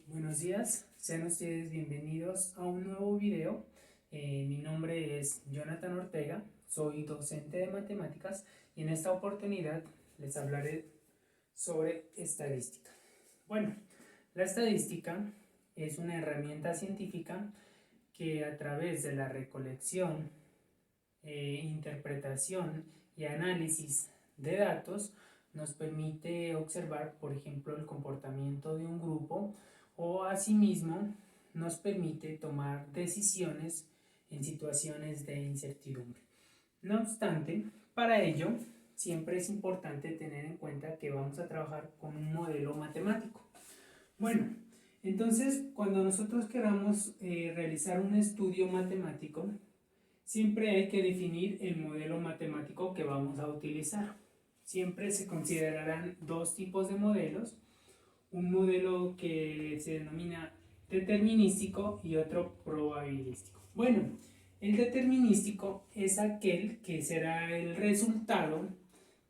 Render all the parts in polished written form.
Buenos días, sean ustedes bienvenidos a un nuevo video. Mi nombre es Jonathan Ortega, soy docente de matemáticas y en esta oportunidad les hablaré sobre estadística. Bueno, la estadística es una herramienta científica que a través de la recolección, interpretación y análisis de datos nos permite observar, por ejemplo, el comportamiento de un grupo o asimismo nos permite tomar decisiones en situaciones de incertidumbre. No obstante, para ello siempre es importante tener en cuenta que vamos a trabajar con un modelo matemático. Bueno, entonces cuando nosotros queramos realizar un estudio matemático, siempre hay que definir el modelo matemático que vamos a utilizar. Siempre se considerarán dos tipos de modelos, un modelo que se denomina determinístico y otro probabilístico. Bueno, el determinístico es aquel que será el resultado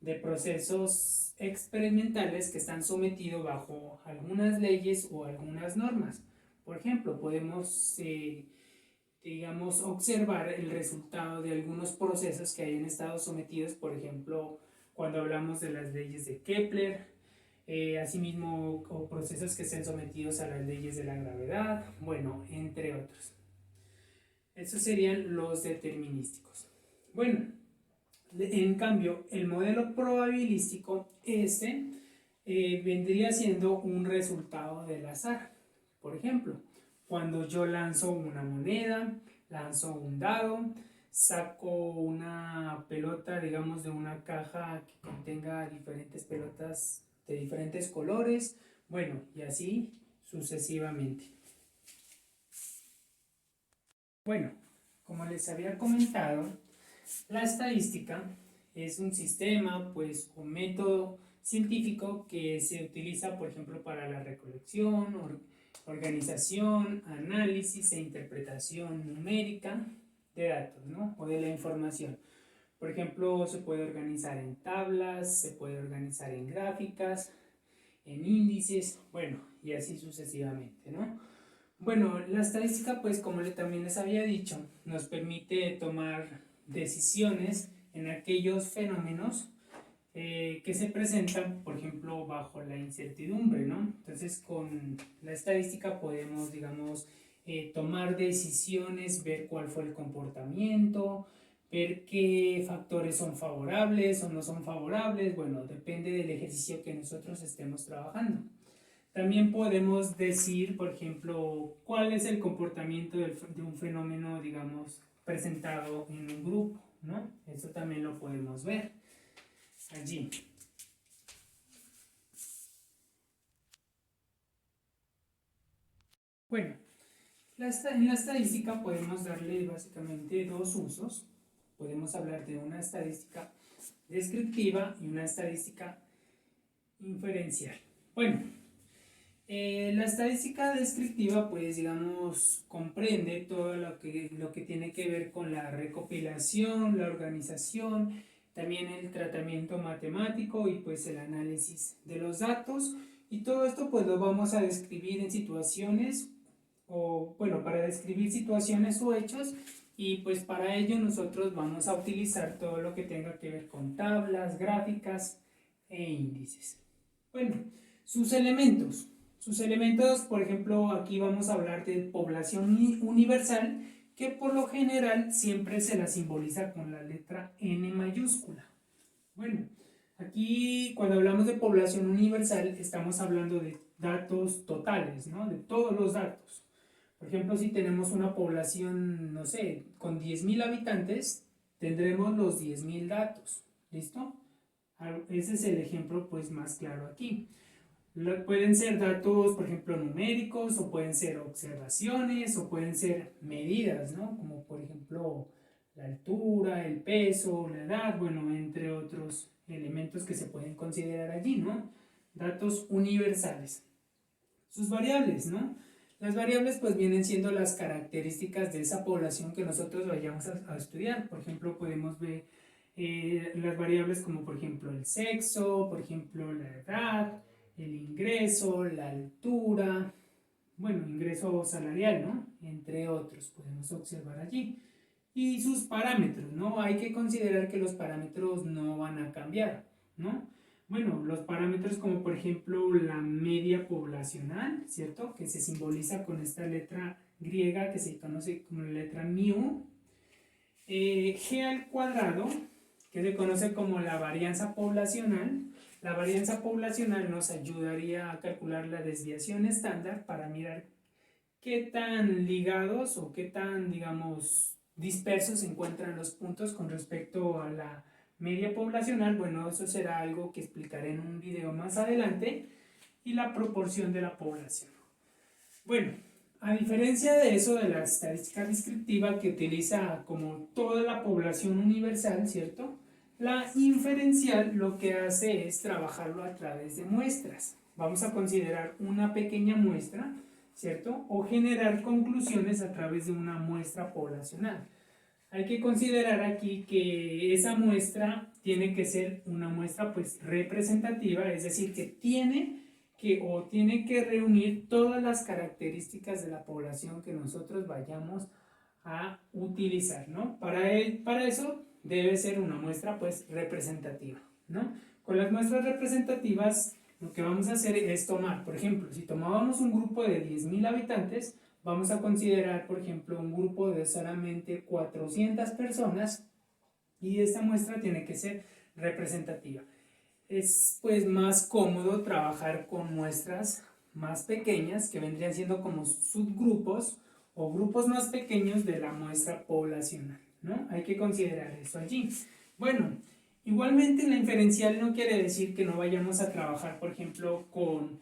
de procesos experimentales que están sometidos bajo algunas leyes o algunas normas. Por ejemplo, podemos digamos, observar el resultado de algunos procesos que hayan estado sometidos, por ejemplo, cuando hablamos de las leyes de Kepler, asimismo, o procesos que estén sometidos a las leyes de la gravedad, bueno, entre otros. Esos serían los determinísticos. Bueno, en cambio, el modelo probabilístico, vendría siendo un resultado del azar. Por ejemplo, cuando yo lanzo una moneda, lanzo un dado, saco una pelota, digamos, de una caja que contenga diferentes pelotas de diferentes colores, bueno, y así sucesivamente. Bueno, como les había comentado, la estadística es un sistema, pues, o método científico que se utiliza, por ejemplo, para la recolección, organización, análisis e interpretación numérica de datos, ¿no? O de la información. Por ejemplo, se puede organizar en tablas, se puede organizar en gráficas, en índices, bueno, y así sucesivamente, ¿no? Bueno, la estadística, pues como también les había dicho, nos permite tomar decisiones en aquellos fenómenos que se presentan, por ejemplo, bajo la incertidumbre, ¿no? Entonces, con la estadística podemos, digamos, tomar decisiones, ver cuál fue el comportamiento, ver qué factores son favorables o no son favorables, bueno, depende del ejercicio que nosotros estemos trabajando. También podemos decir, por ejemplo, cuál es el comportamiento de un fenómeno, digamos, presentado en un grupo, ¿no? Eso también lo podemos ver allí. Bueno, en la estadística podemos darle básicamente dos usos. Podemos hablar de una estadística descriptiva y una estadística inferencial. Bueno, la estadística descriptiva, pues digamos, comprende todo lo que tiene que ver con la recopilación, la organización, también el tratamiento matemático y pues el análisis de los datos. Y todo esto pues lo vamos a describir en situaciones, o bueno, para describir situaciones o hechos, y pues para ello nosotros vamos a utilizar todo lo que tenga que ver con tablas, gráficas e índices. Bueno, sus elementos. Sus elementos, por ejemplo, aquí vamos a hablar de población universal, que por lo general siempre se la simboliza con la letra N mayúscula. Bueno, aquí cuando hablamos de población universal estamos hablando de datos totales, ¿no? De todos los datos. Por ejemplo, si tenemos una población, no sé, con 10.000 habitantes, tendremos los 10.000 datos. ¿Listo? Ese es el ejemplo pues más claro aquí. Pueden ser datos, por ejemplo, numéricos, o pueden ser observaciones, o pueden ser medidas, ¿no? Como por ejemplo la altura, el peso, la edad, bueno, entre otros elementos que se pueden considerar allí, ¿no? Datos universales. Sus variables, ¿no? Las variables pues vienen siendo las características de esa población que nosotros vayamos a estudiar. Por ejemplo, podemos ver las variables como por ejemplo el sexo, por ejemplo la edad, el ingreso, la altura, bueno, ingreso salarial, ¿no? Entre otros, podemos observar allí. Y sus parámetros, ¿no? Hay que considerar que los parámetros no van a cambiar, ¿no? Bueno, los parámetros como por ejemplo la media poblacional, ¿cierto? Que se simboliza con esta letra griega que se conoce como la letra mu. G al cuadrado, que se conoce como la varianza poblacional. La varianza poblacional nos ayudaría a calcular la desviación estándar para mirar qué tan ligados o qué tan, digamos, dispersos se encuentran los puntos con respecto a la media poblacional. Bueno, eso será algo que explicaré en un video más adelante. Y la proporción de la población. Bueno, a diferencia de eso de la estadística descriptiva que utiliza como toda la población universal, ¿cierto? La inferencial lo que hace es trabajarlo a través de muestras. Vamos a considerar una pequeña muestra, ¿cierto? O generar conclusiones a través de una muestra poblacional. Hay que considerar aquí que esa muestra tiene que ser una muestra pues representativa, es decir, que tiene que reunir todas las características de la población que nosotros vayamos a utilizar, ¿no? Para eso debe ser una muestra pues representativa, ¿no? Con las muestras representativas lo que vamos a hacer es tomar, por ejemplo, si tomábamos un grupo de 10.000 habitantes, vamos a considerar, por ejemplo, un grupo de solamente 400 personas y esta muestra tiene que ser representativa. Es pues más cómodo trabajar con muestras más pequeñas que vendrían siendo como subgrupos o grupos más pequeños de la muestra poblacional, ¿no? Hay que considerar eso allí. Bueno, igualmente la inferencial no quiere decir que no vayamos a trabajar, por ejemplo, con,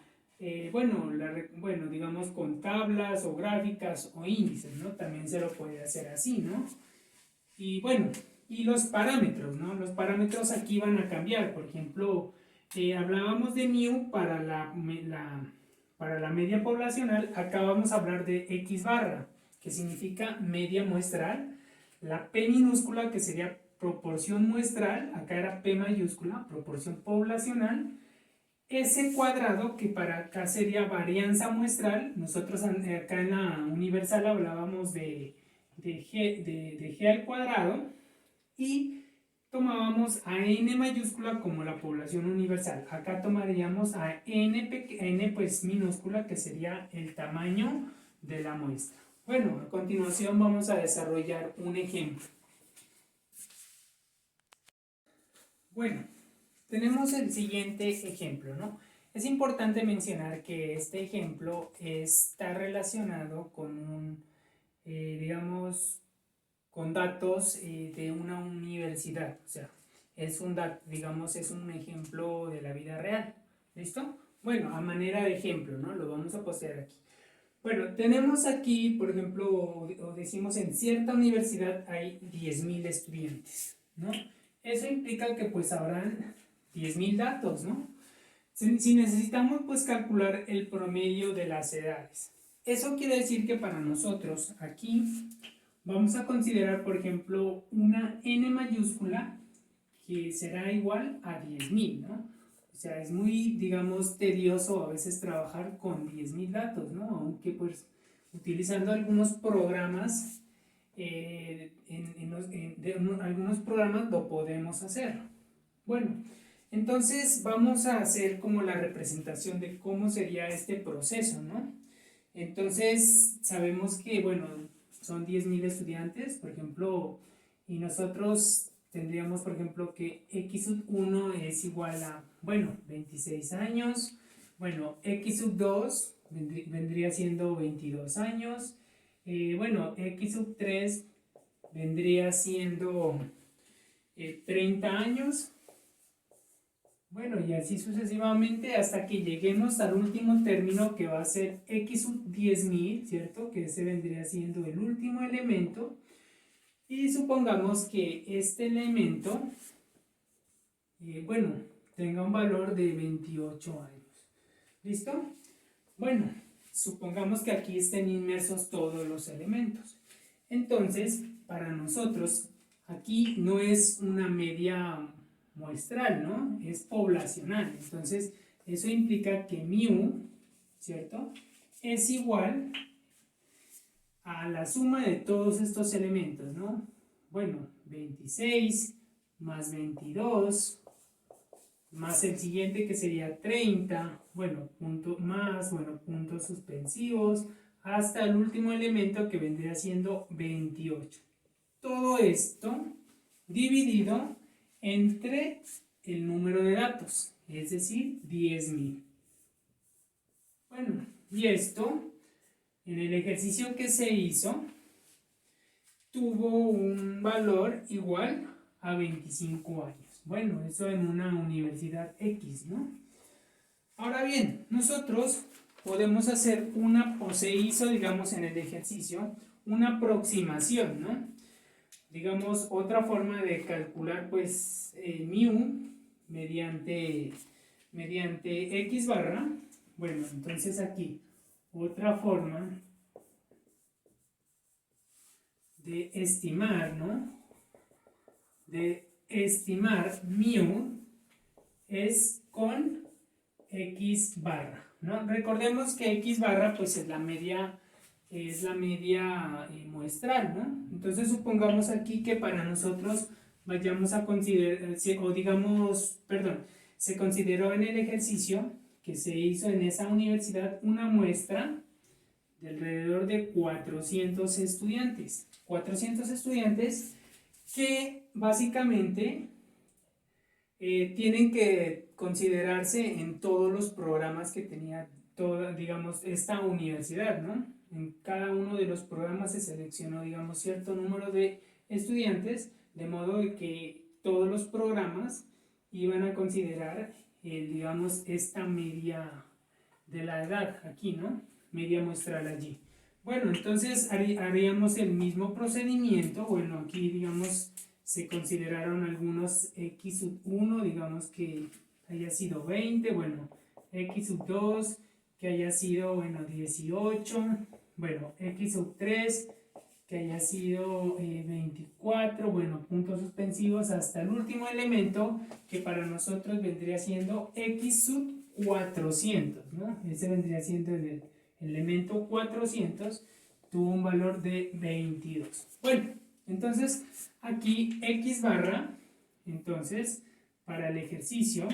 digamos con tablas o gráficas o índices, ¿no? También se lo puede hacer así, ¿no? Y bueno, y los parámetros, ¿no? Los parámetros aquí van a cambiar. Por ejemplo, hablábamos de mu para la media poblacional. Acá vamos a hablar de x barra, que significa media muestral. La p minúscula, que sería proporción muestral. Acá era p mayúscula, proporción poblacional. S cuadrado, que para acá sería varianza muestral. Nosotros acá en la universal hablábamos de G al cuadrado y tomábamos a n mayúscula como la población universal. Acá tomaríamos a n pues minúscula, que sería el tamaño de la muestra. Bueno, a continuación vamos a desarrollar un ejemplo. Bueno, tenemos el siguiente ejemplo, ¿no? Es importante mencionar que este ejemplo está relacionado con digamos, con datos de una universidad. O sea, es un ejemplo de la vida real. ¿Listo? Bueno, a manera de ejemplo, ¿no? Lo vamos a postear aquí. Bueno, tenemos aquí, por ejemplo, o decimos en cierta universidad hay 10.000 estudiantes, ¿no? Eso implica que pues habrán 10.000 datos, ¿no? Si necesitamos pues calcular el promedio de las edades. Eso quiere decir que para nosotros aquí vamos a considerar, por ejemplo, una n mayúscula que será igual a 10.000, ¿no? O sea, es muy, digamos, tedioso a veces trabajar con 10.000 datos, ¿no? Aunque pues utilizando algunos programas, algunos programas lo podemos hacer. Bueno, entonces vamos a hacer como la representación de cómo sería este proceso, ¿no? Entonces sabemos que, bueno, son 10.000 estudiantes, por ejemplo, y nosotros tendríamos, por ejemplo, que x sub 1 es igual a, bueno, 26 años, bueno, x sub 2 vendría siendo 22 años, bueno, x sub 3 vendría siendo 30 años, bueno, y así sucesivamente hasta que lleguemos al último término que va a ser x sub 10.000, ¿cierto? Que ese vendría siendo el último elemento. Y supongamos que este elemento, bueno, tenga un valor de 28 años. ¿Listo? Bueno, supongamos que aquí estén inmersos todos los elementos. Entonces, para nosotros, aquí no es una media muestral, ¿no? Es poblacional. Entonces, eso implica que mu, ¿cierto? es igual a la suma de todos estos elementos, ¿no? Bueno, 26 más 22 más el siguiente que sería 30, bueno, puntos suspensivos, hasta el último elemento que vendría siendo 28. Todo esto dividido entre el número de datos, es decir, 10.000. Bueno, y esto, en el ejercicio que se hizo, tuvo un valor igual a 25 años. Bueno, eso en una universidad X, ¿no? Ahora bien, nosotros podemos hacer o se hizo, digamos, en el ejercicio, una aproximación, ¿no? Digamos, otra forma de calcular, pues, mu mediante x barra. Bueno, entonces aquí, otra forma de estimar, ¿no? De estimar mu es con x barra, ¿no? Recordemos que x barra pues es la media muestral, ¿no? Entonces supongamos aquí que para nosotros vayamos a considerar, o digamos, perdón, se consideró en el ejercicio que se hizo en esa universidad una muestra de alrededor de 400 estudiantes. 400 estudiantes que básicamente tienen que considerarse en todos los programas que tenía toda, digamos, esta universidad, ¿no? En cada uno de los programas se seleccionó, digamos, cierto número de estudiantes, de modo de que todos los programas iban a considerar, digamos, esta media de la edad aquí, ¿no? Media muestral allí. Bueno, entonces haríamos el mismo procedimiento. Bueno, aquí, digamos, se consideraron algunos x sub 1, digamos que haya sido 20, bueno, x sub 2, que haya sido, bueno, 18, bueno, x sub 3, que haya sido 24, bueno, puntos suspensivos hasta el último elemento, que para nosotros vendría siendo x sub 400, ¿no? Ese vendría siendo el elemento 400, tuvo un valor de 22. Bueno, entonces aquí x barra, entonces para el ejercicio,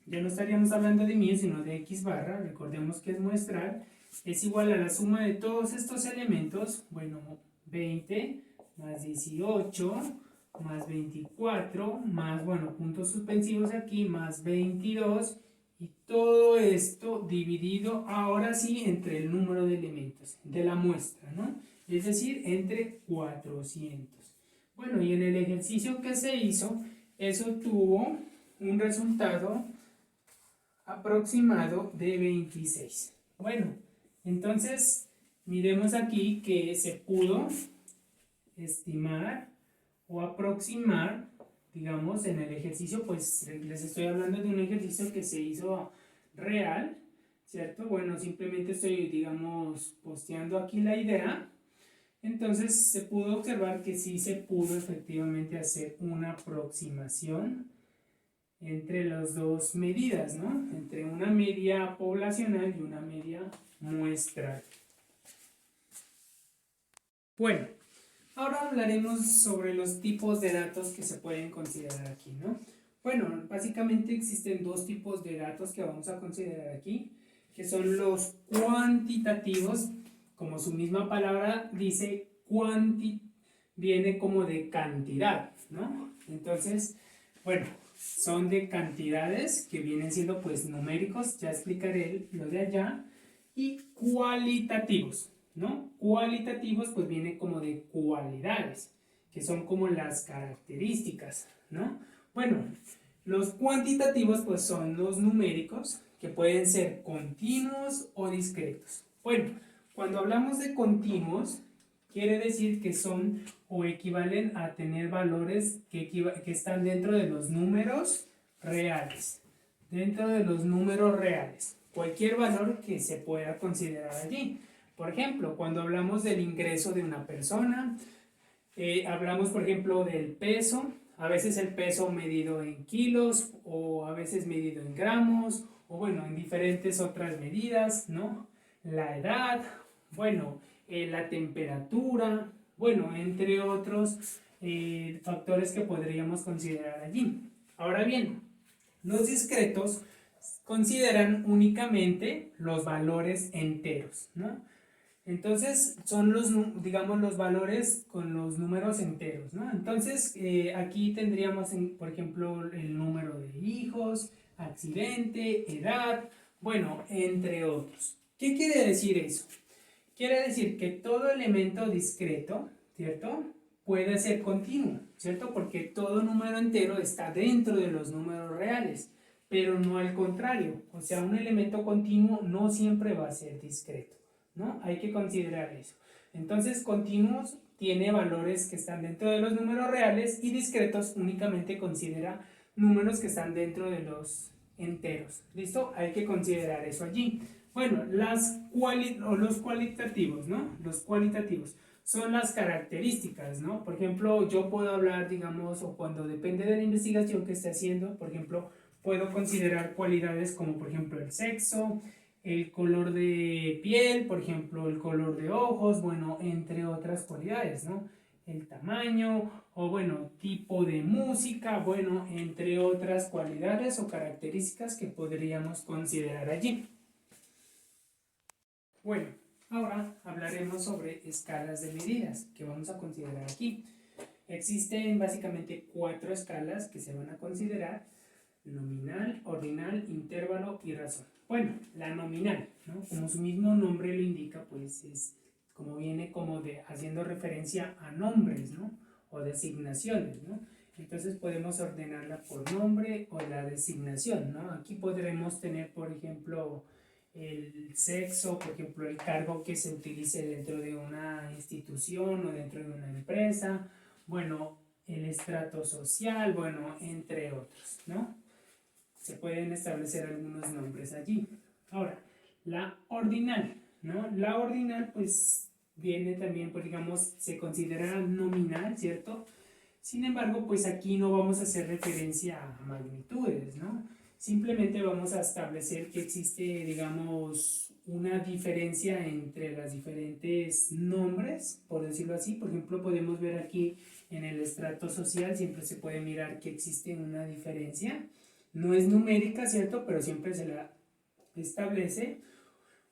ya no estaríamos hablando de mu, sino de x barra, recordemos que es muestral, es igual a la suma de todos estos elementos, bueno, 20 más 18 más 24 más, bueno, puntos suspensivos aquí, más 22, y todo esto dividido ahora sí entre el número de elementos de la muestra, ¿no? Es decir, entre 400. Bueno, y en el ejercicio que se hizo, eso tuvo un resultado aproximado de 26. Bueno, entonces miremos aquí que se pudo estimar o aproximar, digamos, en el ejercicio, pues les estoy hablando de un ejercicio que se hizo real, ¿cierto? Bueno, simplemente estoy, digamos, posteando aquí la idea. Entonces se pudo observar que sí se pudo efectivamente hacer una aproximación entre las dos medidas, ¿no? Entre una media poblacional y una media muestral. Bueno, ahora hablaremos sobre los tipos de datos que se pueden considerar aquí, ¿no? Bueno, básicamente existen dos tipos de datos que vamos a considerar aquí, que son los cuantitativos, como su misma palabra dice, viene como de cantidad, ¿no? Entonces, bueno, son de cantidades que vienen siendo pues numéricos, ya explicaré lo de allá, y cualitativos, ¿no? Cualitativos pues viene como de cualidades, que son como las características, ¿no? Bueno, los cuantitativos pues son los numéricos que pueden ser continuos o discretos. Bueno, cuando hablamos de continuos, quiere decir que son o equivalen a tener valores que están dentro de los números reales. Dentro de los números reales. Cualquier valor que se pueda considerar allí. Por ejemplo, cuando hablamos del ingreso de una persona, hablamos, por ejemplo, del peso. A veces el peso medido en kilos o a veces medido en gramos o bueno, en diferentes otras medidas, ¿no? la edad, bueno, la temperatura, bueno, entre otros factores que podríamos considerar allí. Ahora bien, los discretos consideran únicamente los valores enteros, ¿no? Entonces son digamos, los valores con los números enteros, ¿no? Entonces aquí tendríamos, por ejemplo, el número de hijos, accidente, edad, bueno, entre otros. ¿Qué quiere decir eso? Quiere decir que todo elemento discreto, ¿cierto? Puede ser continuo, ¿cierto? Porque todo número entero está dentro de los números reales, pero no al contrario. O sea, un elemento continuo no siempre va a ser discreto, ¿no? Hay que considerar eso. Entonces, continuos tiene valores que están dentro de los números reales y discretos únicamente considera números que están dentro de los enteros. ¿Listo? Hay que considerar eso allí. Bueno, los cualitativos, ¿no? Los cualitativos son las características, ¿no? Por ejemplo, yo puedo hablar, digamos, o cuando depende de la investigación que esté haciendo, por ejemplo, puedo considerar cualidades como, por ejemplo, el sexo, el color de piel, por ejemplo, el color de ojos, bueno, entre otras cualidades, ¿no? El tamaño, o bueno, tipo de música, bueno, entre otras cualidades o características que podríamos considerar allí. Bueno, ahora hablaremos sobre escalas de medidas que vamos a considerar aquí. Existen básicamente 4 escalas que se van a considerar: nominal, ordinal, intervalo y razón. Bueno, la nominal, ¿no? Como su mismo nombre lo indica, pues es como viene como de haciendo referencia a nombres, ¿no? O designaciones, ¿no? Entonces podemos ordenarla por nombre o la designación, ¿no? Aquí podremos tener, por ejemplo, el sexo, por ejemplo, el cargo que se utilice dentro de una institución o dentro de una empresa, bueno, el estrato social, bueno, entre otros, ¿no? Se pueden establecer algunos nombres allí. Ahora, la ordinal, ¿no? La ordinal, pues, viene también, pues, digamos, se considera nominal, ¿cierto? Sin embargo, pues aquí no vamos a hacer referencia a magnitudes, ¿no? Simplemente vamos a establecer que existe, digamos, una diferencia entre las diferentes nombres, por decirlo así. Por ejemplo, podemos ver aquí en el estrato social, siempre se puede mirar que existe una diferencia. No es numérica, ¿cierto? Pero siempre se la establece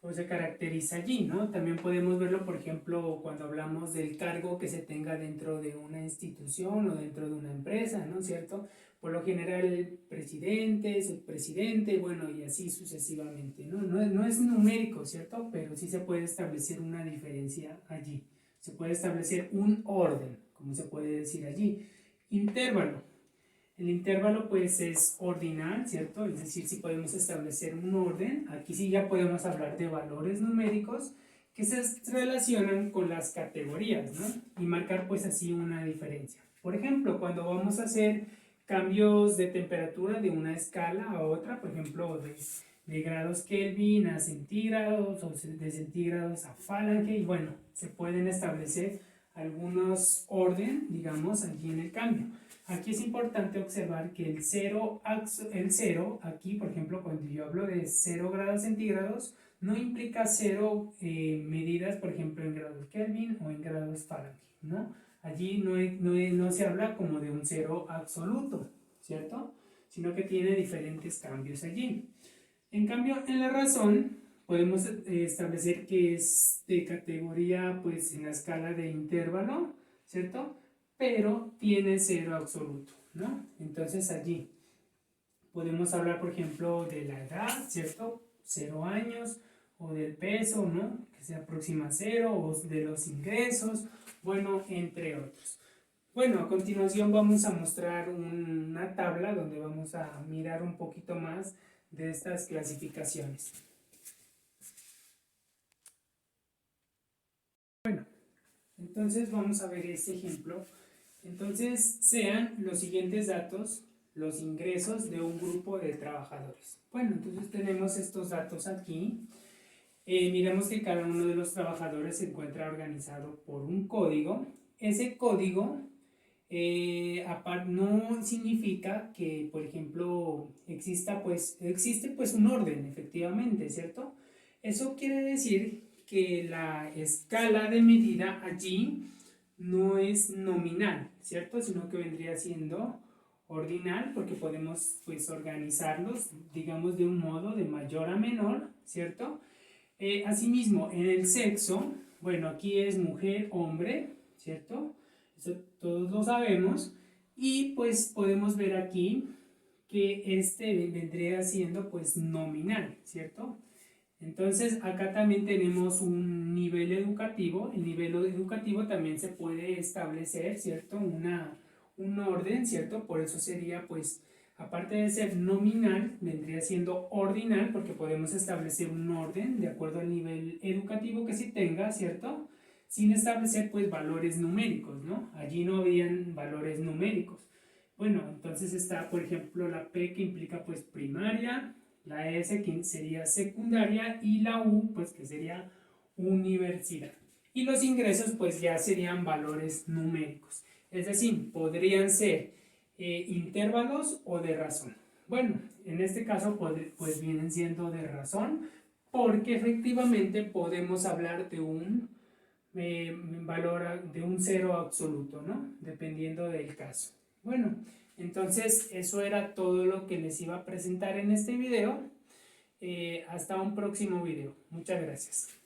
o se caracteriza allí, ¿no? También podemos verlo, por ejemplo, cuando hablamos del cargo que se tenga dentro de una institución o dentro de una empresa, ¿no? ¿Cierto? Por lo general, el presidente, subpresidente, bueno, y así sucesivamente, ¿no? No es numérico, ¿cierto? Pero sí se puede establecer una diferencia allí. Se puede establecer un orden, como se puede decir allí. Intervalo. El intervalo pues es ordinal, ¿cierto? Es decir, si podemos establecer un orden, aquí sí ya podemos hablar de valores numéricos que se relacionan con las categorías, ¿no? Y marcar pues así una diferencia. Por ejemplo, cuando vamos a hacer cambios de temperatura de una escala a otra, por ejemplo, de grados Kelvin a centígrados o de centígrados a Fahrenheit, y bueno, se pueden establecer algunos orden, digamos, aquí en el cambio. Aquí es importante observar que el cero aquí, por ejemplo, cuando yo hablo de 0 grados centígrados, no implica 0 medidas, por ejemplo, en grados Kelvin o en grados Fahrenheit, ¿no? Allí no se habla como de un cero absoluto, ¿cierto? Sino que tiene diferentes cambios allí. En cambio, en la razón, podemos establecer que es de categoría, pues, en la escala de intervalo, ¿cierto? Pero tiene 0 absoluto, ¿no? Entonces allí podemos hablar, por ejemplo, de la edad, ¿cierto? 0 años, o del peso, ¿no? Que se aproxima a 0, o de los ingresos, bueno, entre otros. Bueno, a continuación vamos a mostrar una tabla donde vamos a mirar un poquito más de estas clasificaciones. Bueno, entonces vamos a ver este ejemplo. Entonces sean los siguientes datos los ingresos de un grupo de trabajadores. Bueno, entonces tenemos estos datos aquí. Miremos que cada uno de los trabajadores se encuentra organizado por un código. Ese código no significa que, por ejemplo, existe pues un orden, efectivamente, ¿cierto? Eso quiere decir que la escala de medida allí no es nominal, ¿cierto? Sino que vendría siendo ordinal, porque podemos pues organizarlos, digamos, de un modo de mayor a menor, ¿cierto? Asimismo, en el sexo, bueno, aquí es mujer, hombre, ¿cierto? Eso todos lo sabemos. Y pues podemos ver aquí que este vendría siendo pues nominal, ¿cierto? Entonces acá también tenemos un nivel educativo. El nivel educativo también se puede establecer, ¿cierto? Un orden, ¿cierto? Por eso sería pues, aparte de ser nominal, vendría siendo ordinal, porque podemos establecer un orden de acuerdo al nivel educativo que se tenga, ¿cierto? Sin establecer pues valores numéricos, ¿no? Allí no habían valores numéricos. Bueno, entonces está, por ejemplo, la P, que implica pues primaria, la S, que sería secundaria, y la U, pues que sería universidad. Y los ingresos pues ya serían valores numéricos. Es decir, podrían ser intervalos o de razón. Bueno, en este caso pues vienen siendo de razón, porque efectivamente podemos hablar de un valor, de un cero absoluto, ¿no? Dependiendo del caso. Bueno, entonces eso era todo lo que les iba a presentar en este video. Hasta un próximo video. Muchas gracias.